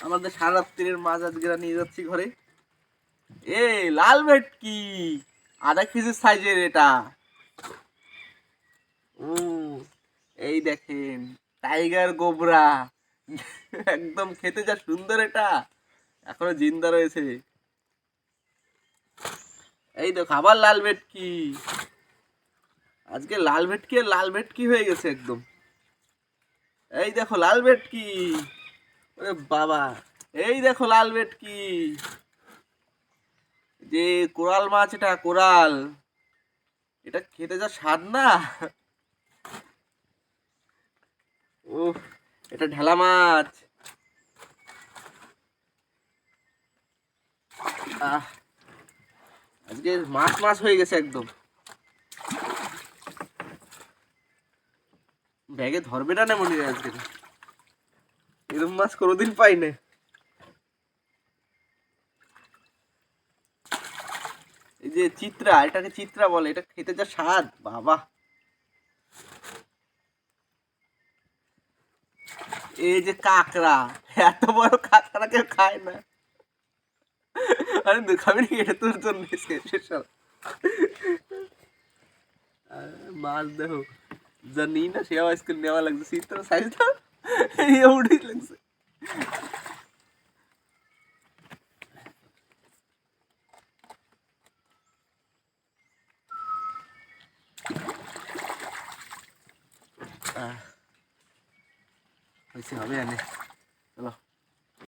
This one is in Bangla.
আমাদের সারাত্রির মাছ আজকে নিয়ে যাচ্ছি ঘরে। এ লাল ভেটকি, আধা কেজি সাইজের এটা। ও এই দেখেন, টাইগার কোবরা, একদম খেতে যা সুন্দর এটা, এখনো জিন্দা রয়েছে। এই দেখো আবার লাল ভেটকি, আজকে লাল ভেটকি আর লাল ভেটকি হয়ে গেছে একদম। এই দেখো লাল ভেটকি, ওরে বাবা, এই দেখো লাল ভেটকি, যে কোরাল মাছ, এটা কোরাল, এটা খেতে যা স্বাদ না। ও এটা ঢেলা মাছ। আহ আজকে মাছ মাছ হয়ে গেছে একদম। ব্যাগে ধরবে না মনে হয় আজকে, এরকম মাছ কোনোদিন পাই না। এই যে চিত্রা, এটাকে চিত্রা বলে, এটা খেতে যা স্বাদ বাবা। এই যে কাঁকড়া, এত বড় কাঁকড়া কেউ খায় না। আরে খাবি নাকি, এটা তোর জন্য স্পেশাল। মাছ দেখো, যা নিই না সে আজকে নেওয়া লাগছে, চিত্রা সাইজটা উঠেই লাগছে। হয়েছে হবে, আনে চলো।